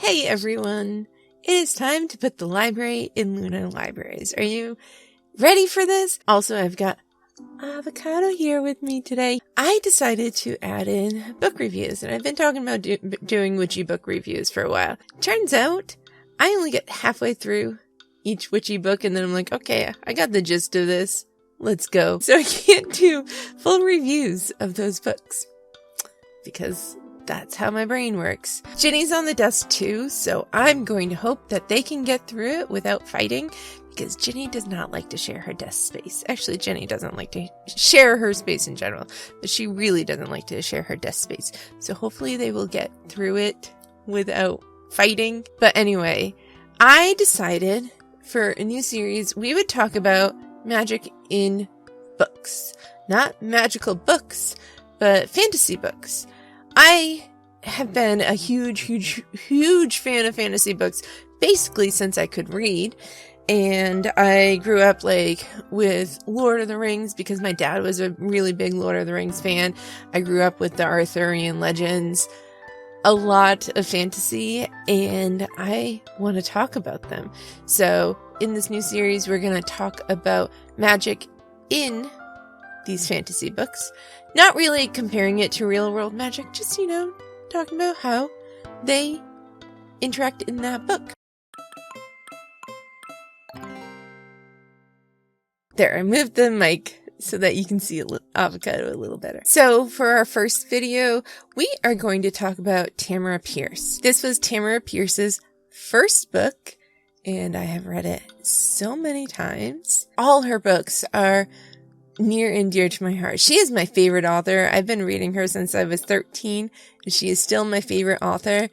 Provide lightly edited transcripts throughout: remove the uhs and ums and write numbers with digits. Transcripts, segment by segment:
Hey everyone! It is time to put the library in Luna Libraries. Are you ready for this? Also, I've got Avocado here with me today. I decided to add in book reviews, and I've been talking about doing witchy book reviews for a while. Turns out, I only get halfway through each witchy book, and then I'm like, okay, I got the gist of this. Let's go. So I can't do full reviews of those books, because that's how my brain works. Ginny's on the desk too, so I'm going to hope that they can get through it without fighting, because Ginny does not like to share her desk space. Actually, Ginny doesn't like to share her space in general, but she really doesn't like to share her desk space. So hopefully they will get through it without fighting. But anyway, I decided for a new series, we would talk about magic in books. Not magical books, but fantasy books. I have been a huge fan of fantasy books basically since I could read. And I grew up with Lord of the Rings because my dad was a really big Lord of the Rings fan. I grew up with the Arthurian legends, a lot of fantasy, and I want to talk about them. So in this new series, we're going to talk about magic in these fantasy books. Not really comparing it to real world magic, just, talking about how they interact in that book. There, I moved the mic so that you can see Avocado a little better. So for our first video, we are going to talk about Tamora Pierce. This was Tamora Pierce's first book, and I have read it so many times. All her books are near and dear to my heart. She is my favorite author. I've been reading her since I was 13, and she is still my favorite author.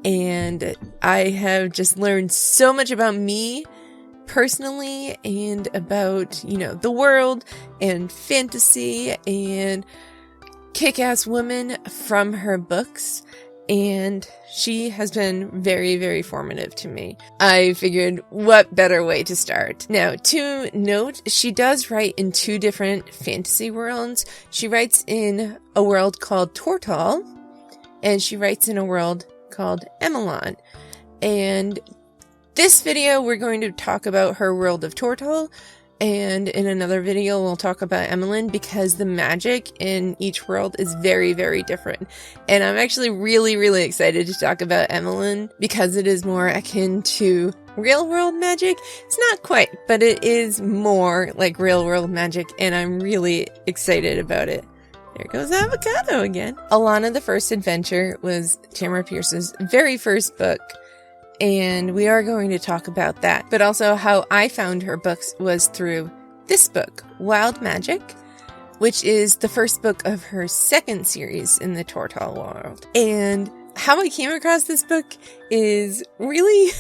And I have just learned so much about me personally and about, the world and fantasy and kick-ass women from her books. And she has been very, very formative to me. I figured, what better way to start? Now, to note, she does write in two different fantasy worlds. She writes in a world called Tortall, and she writes in a world called Emelon. And this video, we're going to talk about her world of Tortall, and in another video, we'll talk about Emelyn, because the magic in each world is very, very different. And I'm actually really, really excited to talk about Emelyn, because it is more akin to real world magic. It's not quite, but it is more like real world magic, and I'm really excited about it. There goes Avocado again. Alanna the First Adventure was Tamora Pierce's very first book, and we are going to talk about that. But also how I found her books was through this book, Wild Magic, which is the first book of her second series in the Tortall world. And how I came across this book is really,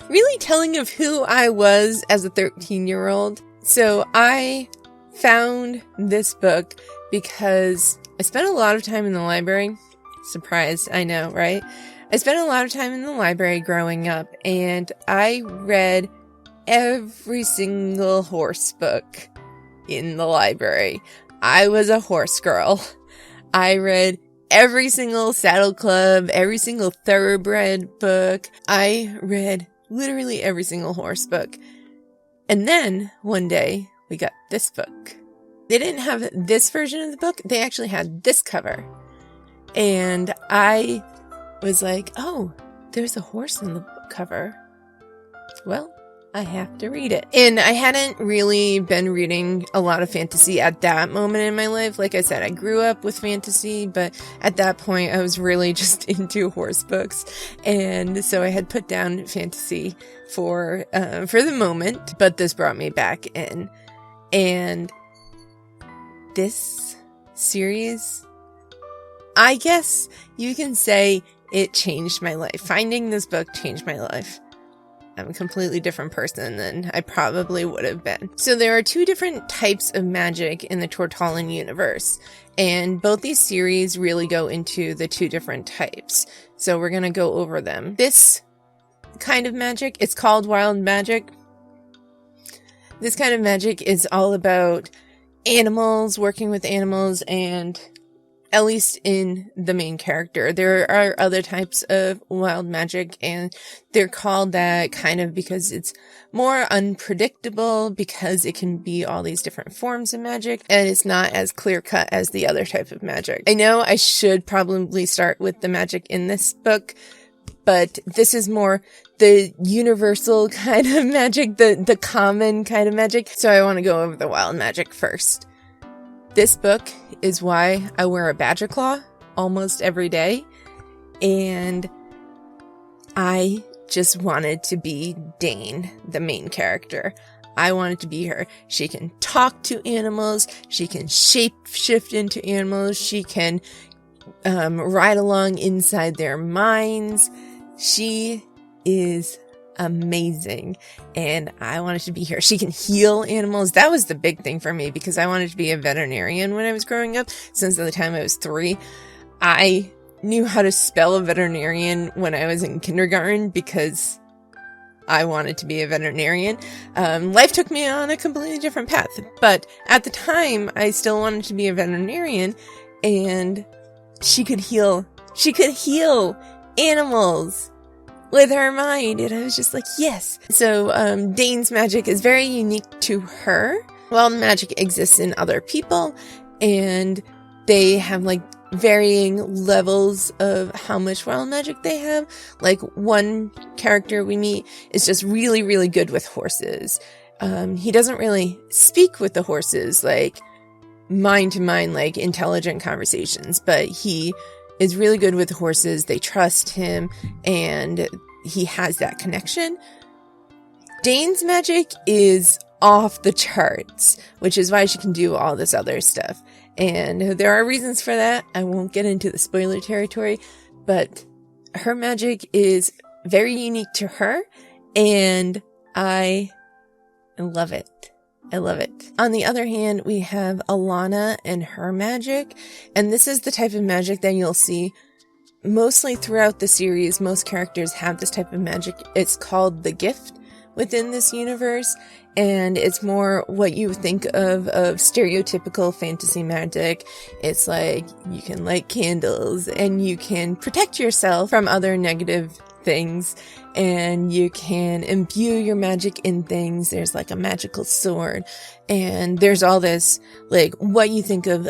really telling of who I was as a 13-year-old. So I found this book because I spent a lot of time in the library. Surprised, I know, right? I spent a lot of time in the library growing up, and I read every single horse book in the library. I was a horse girl. I read every single Saddle Club, every single Thoroughbred book. I read literally every single horse book. And then one day we got this book. They didn't have this version of the book. They actually had this cover. And I was like, oh, there's a horse on the cover. Well, I have to read it. And I hadn't really been reading a lot of fantasy at that moment in my life. Like I said, I grew up with fantasy, but at that point I was really just into horse books. And so I had put down fantasy for the moment, but this brought me back in. And this series, I guess you can say, it changed my life. Finding this book changed my life. I'm a completely different person than I probably would have been. So there are two different types of magic in the Tortallan universe, and both these series really go into the two different types. So we're going to go over them. This kind of magic, it's called Wild Magic. This kind of magic is all about animals, working with animals, and at least in the main character. There are other types of wild magic, and they're called that kind of because it's more unpredictable, because it can be all these different forms of magic, and it's not as clear-cut as the other type of magic. I know I should probably start with the magic in this book, but this is more the universal kind of magic, the common kind of magic, so I want to go over the wild magic first. This book is why I wear a badger claw almost every day, and I just wanted to be Dane, the main character. I wanted to be her. She can talk to animals, she can shape-shift into animals, she can ride along inside their minds. She is amazing, and I wanted to be here. She can heal animals. That was the big thing for me, because I wanted to be a veterinarian when I was growing up. Since the time I was 3, I knew how to spell a veterinarian when I was in kindergarten, because I wanted to be a veterinarian. Life took me on a completely different path, but at the time I still wanted to be a veterinarian, and she could heal animals with her mind, and I was just like, yes. So Dane's magic is very unique to her. Wild magic exists in other people, and they have like varying levels of how much wild magic they have. Like, one character we meet is just really, really good with horses. He doesn't really speak with the horses, like mind to mind, like intelligent conversations, but he is really good with horses. They trust him, and he has that connection. Dane's magic is off the charts, which is why she can do all this other stuff. And there are reasons for that. I won't get into the spoiler territory, but her magic is very unique to her, and I love it. I love it. On the other hand, we have Alanna and her magic, and this is the type of magic that you'll see mostly throughout the series. Most characters have this type of magic. It's called the gift within this universe, and it's more what you think of stereotypical fantasy magic. It's like you can light candles, and you can protect yourself from other negative things, and you can imbue your magic in things. There's like a magical sword, and there's all this, like, what you think of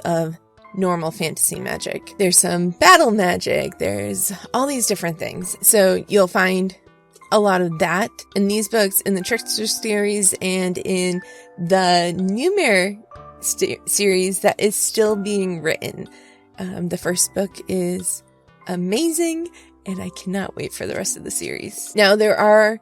normal fantasy magic. There's some battle magic, there's all these different things. So you'll find a lot of that in these books, in the Trickster series, and in the Newmare series that is still being written. The first book is amazing, and I cannot wait for the rest of the series. Now, there are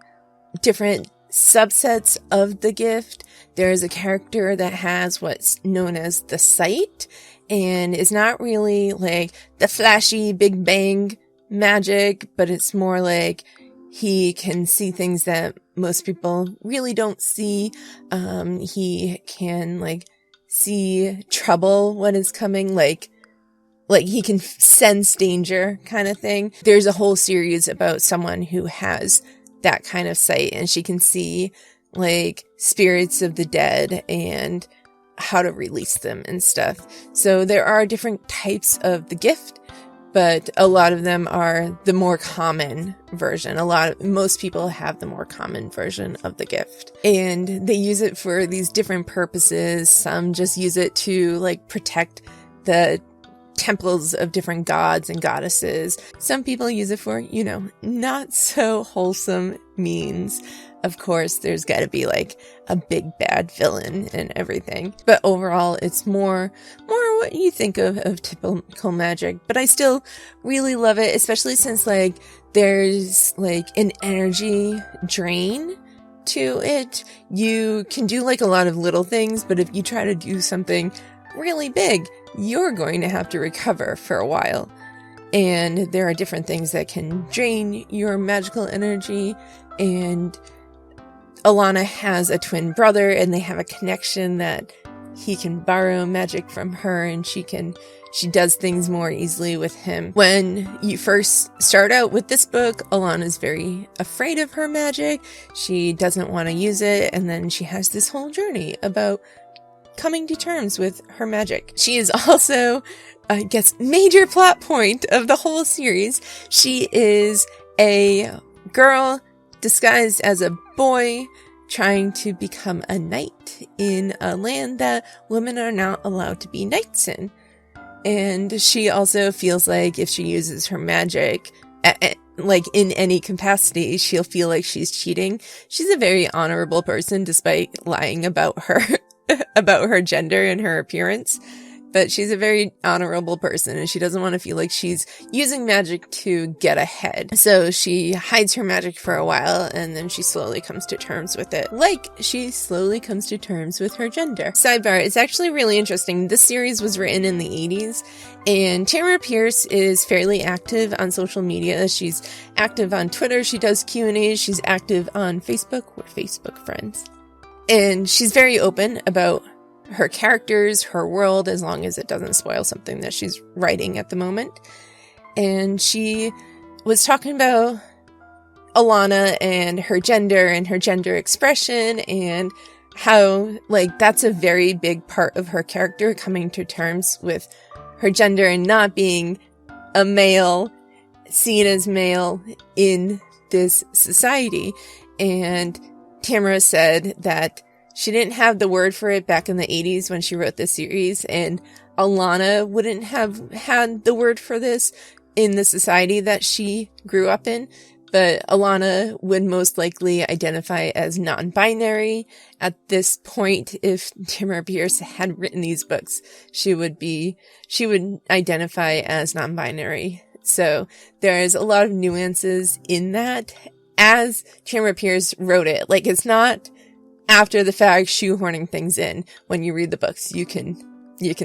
different subsets of the gift. There is a character that has what's known as the sight, and it's not really like the flashy Big Bang magic, but it's more like he can see things that most people really don't see. He can like see trouble when it's coming, like he can sense danger kind of thing. There's a whole series about someone who has that kind of sight, and she can see like spirits of the dead and how to release them and stuff. So there are different types of the gift, but a lot of them are the more common version. Most people have the more common version of the gift, and they use it for these different purposes. Some just use it to like protect the temples of different gods and goddesses. Some people use it for, not so wholesome means. Of course, there's got to be like a big bad villain and everything. But overall, it's more what you think of typical magic. But I still really love it, especially since like there's like an energy drain to it. You can do like a lot of little things, but if you try to do something really big, you're going to have to recover for a while. And there are different things that can drain your magical energy, and Alanna has a twin brother, and they have a connection that he can borrow magic from her, and she does things more easily with him. When you first start out with this book, Alanna's very afraid of her magic. She doesn't want to use it, and then she has this whole journey about coming to terms with her magic. She is also I guess, major plot point of the whole series. She is a girl disguised as a boy trying to become a knight in a land that women are not allowed to be knights in. And she also feels like if she uses her magic, like in any capacity, she'll feel like she's cheating. She's a very honorable person despite lying about her about her gender and her appearance. But she's a very honorable person and she doesn't want to feel like she's using magic to get ahead. So she hides her magic for a while and then she slowly comes to terms with it. Like she slowly comes to terms with her gender. Sidebar, it's actually really interesting. This series was written in the 80s and Tamora Pierce is fairly active on social media. She's active on Twitter. She does Q&As. She's active on Facebook. We're Facebook friends. And she's very open about her characters, her world, as long as it doesn't spoil something that she's writing at the moment. And she was talking about Alanna and her gender expression and how, like, that's a very big part of her character, coming to terms with her gender and not being a male, seen as male in this society. And Tamora said that she didn't have the word for it back in the 80s when she wrote this series, and Alanna wouldn't have had the word for this in the society that she grew up in, but Alanna would most likely identify as non-binary. At this point, if Tamora Pierce had written these books, she would identify as non-binary. So there's a lot of nuances in that as Tamora Pierce wrote it. Like, it's not after the fact shoehorning things in. When you read the books, you can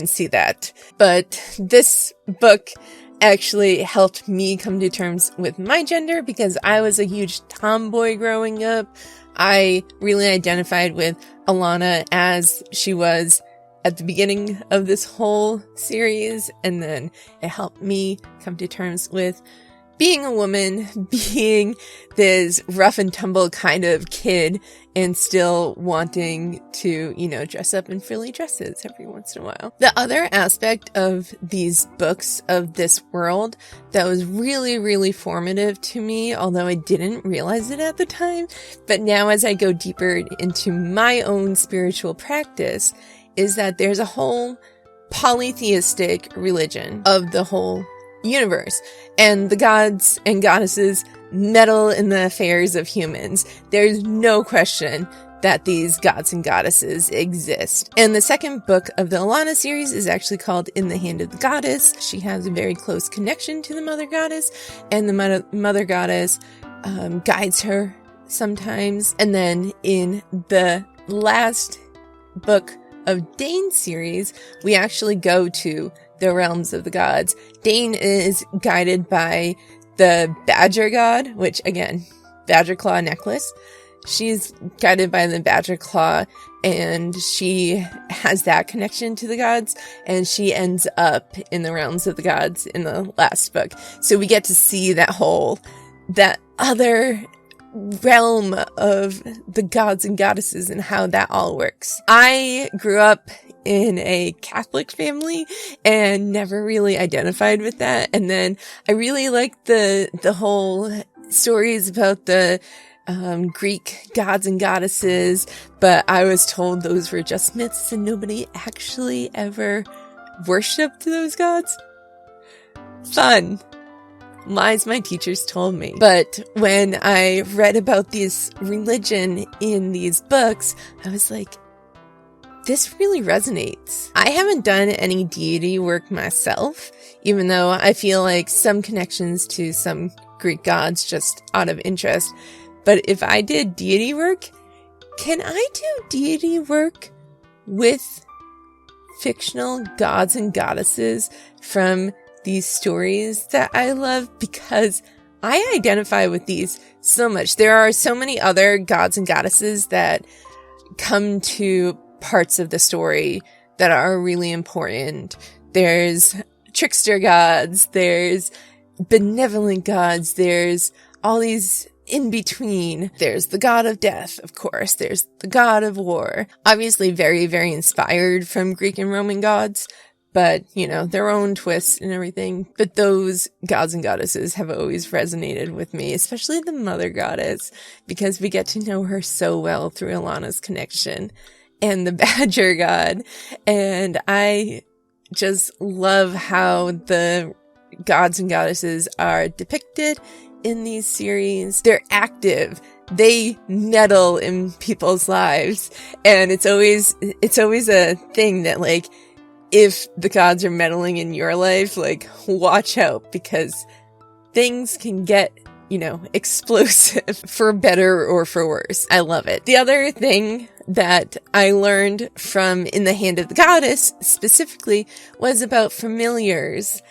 see that. But this book actually helped me come to terms with my gender because I was a huge tomboy growing up. I really identified with Alanna as she was at the beginning of this whole series, and then it helped me come to terms with being a woman, being this rough and tumble kind of kid, and still wanting to, dress up in frilly dresses every once in a while. The other aspect of these books, of this world, that was really, really formative to me, although I didn't realize it at the time, but now as I go deeper into my own spiritual practice, is that there's a whole polytheistic religion of the whole universe, and the gods and goddesses meddle in the affairs of humans. There's no question that these gods and goddesses exist. And the second book of the Alanna series is actually called In the Hand of the Goddess. She has a very close connection to the Mother Goddess, and the Mother Goddess guides her sometimes. And then in the last book of Dane's series, we actually go to the realms of the gods. Dane is guided by the Badger God, which again, Badger Claw necklace. She's guided by the Badger Claw, and she has that connection to the gods, and she ends up in the realms of the gods in the last book. So we get to see that other realm of the gods and goddesses and how that all works. I grew up in a Catholic family and never really identified with that. And then I really liked the whole stories about the Greek gods and goddesses, but I was told those were just myths and nobody actually ever worshipped those gods. Fun. Lies my teachers told me. But when I read about this religion in these books, I was like, this really resonates. I haven't done any deity work myself, even though I feel like some connections to some Greek gods just out of interest. But if I did deity work, can I do deity work with fictional gods and goddesses from these stories that I love? Because I identify with these so much. There are so many other gods and goddesses that come to parts of the story that are really important. There's trickster gods, there's benevolent gods, there's all these in between. There's the god of death, of course. There's the god of war. Obviously very, very inspired from Greek and Roman gods, but, you know, their own twists and everything. But those gods and goddesses have always resonated with me, especially the mother goddess, because we get to know her so well through Alanna's connection, and the badger god. And I just love how the gods and goddesses are depicted in these series. They're active. They meddle in people's lives. And it's always a thing that, like, if the gods are meddling in your life, like, watch out, because things can get, you know, explosive for better or for worse. I love it. The other thing that I learned from In the Hand of the Goddess specifically was about familiars.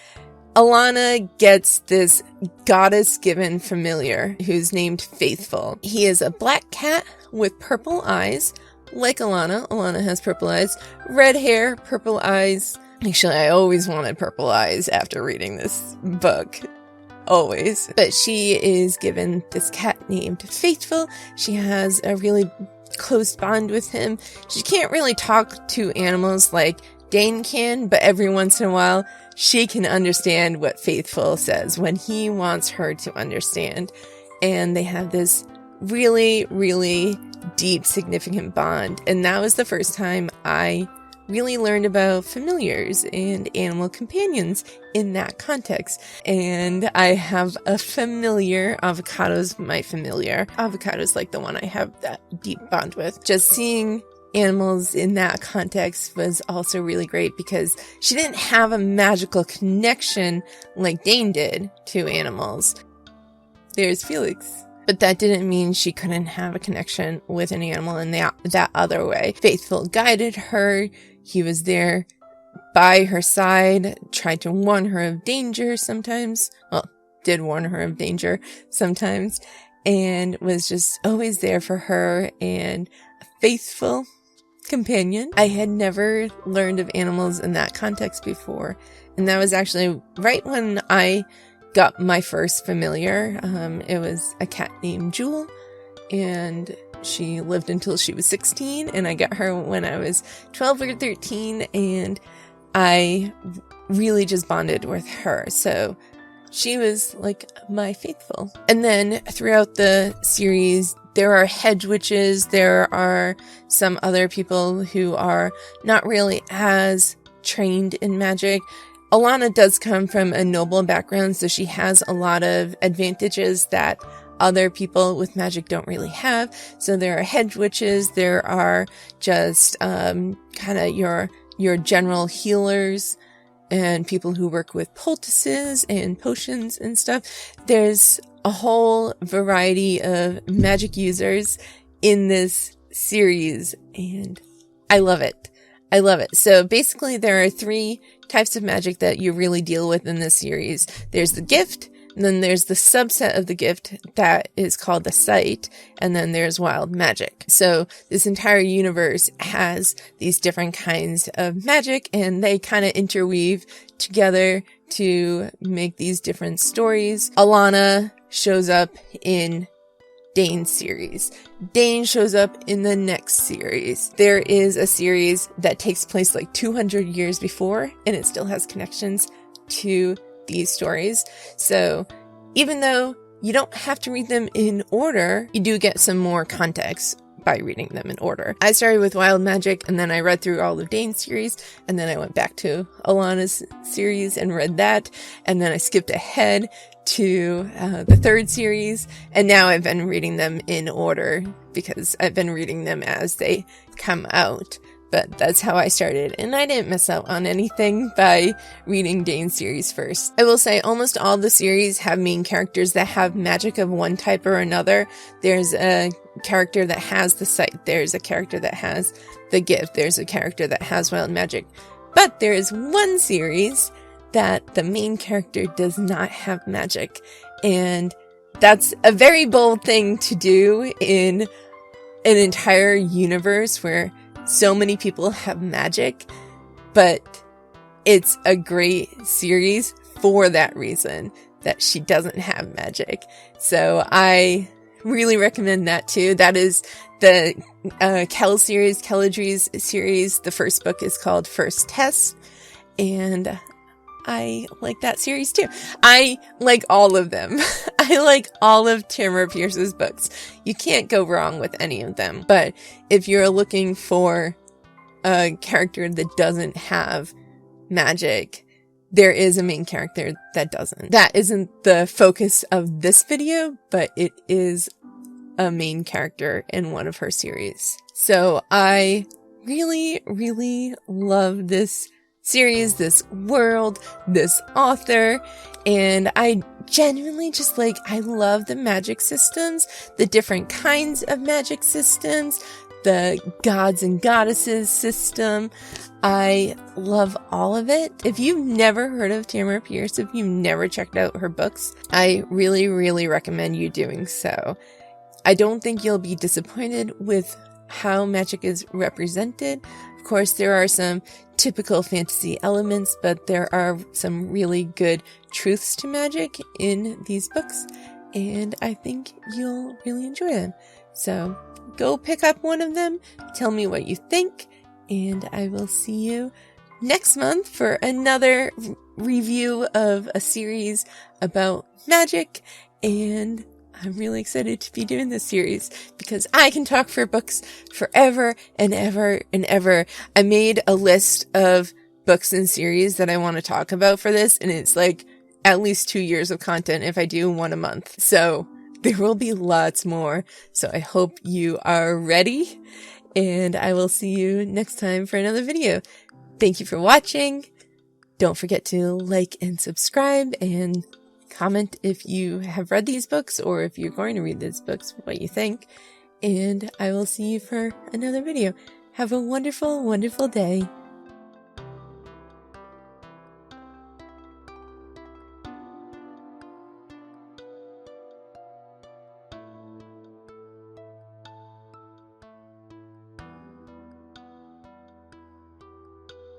Alanna gets this goddess-given familiar who's named Faithful. He is a black cat with purple eyes, like Alanna. Alanna has purple eyes, red hair, purple eyes. Actually, I always wanted purple eyes after reading this book. Always. But she is given this cat named Faithful. She has a really close bond with him. She can't really talk to animals like Dane can, but every once in a while, she can understand what Faithful says when he wants her to understand. And they have this really, really deep, significant bond. And that was the first time I really learned about familiars and animal companions in that context. And I have a familiar. Avocado's my familiar. Avocado's like the one I have that deep bond with. Just seeing animals in that context was also really great, because she didn't have a magical connection like Dane did to animals. There's Felix. But that didn't mean she couldn't have a connection with an animal in that other way. Faithful guided her. He was there by her side, tried to warn her of danger sometimes. Well, did warn her of danger sometimes, and was just always there for her, and a faithful companion. I had never learned of animals in that context before, and that was actually right when I got my first familiar. It was a cat named Jewel, and she lived until she was 16, and I got her when I was 12 or 13, and I really just bonded with her. So she was like my Faithful. And then throughout the series, there are hedge witches. There are some other people who are not really as trained in magic. Alanna does come from a noble background, so she has a lot of advantages that other people with magic don't really have. So there are hedge witches. There are just kind of your general healers and people who work with poultices and potions and stuff. There's a whole variety of magic users in this series, and I love it. I love it. So basically there are 3 types of magic that you really deal with in this series. There's the gift, and then there's the subset of the gift that is called the sight, and then there's wild magic. So this entire universe has these different kinds of magic, and they kind of interweave together to make these different stories. Alanna shows up in Dane's series. Dane shows up in the next series. There is a series that takes place like 200 years before, and it still has connections to these stories. So even though you don't have to read them in order, you do get some more context by reading them in order. I started with Wild Magic, and then I read through all of Dane's series, and then I went back to Alanna's series and read that, and then I skipped ahead to the 3rd series, and now I've been reading them in order because I've been reading them as they come out. But that's how I started, and I didn't miss out on anything by reading Dane's series first. I will say almost all the series have main characters that have magic of one type or another. There's a character that has the sight, there's a character that has the gift, there's a character that has wild magic. But there is one series that the main character does not have magic, and that's a very bold thing to do in an entire universe where so many people have magic, but it's a great series for that reason, that she doesn't have magic. So I really recommend that too. That is the Kell series, Kelladry's series. The first book is called First Test, and I like that series too. I like all of them. I like all of Tamora Pierce's books. You can't go wrong with any of them. But if you're looking for a character that doesn't have magic, there is a main character that doesn't. That isn't the focus of this video, but it is a main character in one of her series. So I really, really love this series, this world, this author, and I genuinely just I love the magic systems, the different kinds of magic systems, the gods and goddesses system. I love all of it. If you've never heard of Tamora Pierce, if you've never checked out her books, I really, really recommend you doing so. I don't think you'll be disappointed with how magic is represented. Of course, there are some typical fantasy elements, but there are some really good truths to magic in these books, and I think you'll really enjoy them. So go pick up one of them, tell me what you think, and I will see you next month for another review of a series about magic. And I'm really excited to be doing this series because I can talk for books forever and ever and ever. I made a list of books and series that I want to talk about for this, and it's at least 2 years of content if I do one a month. So there will be lots more. So I hope you are ready, and I will see you next time for another video. Thank you for watching. Don't forget to like and subscribe, and comment if you have read these books or if you're going to read these books, what you think. And I will see you for another video. Have a wonderful, wonderful day.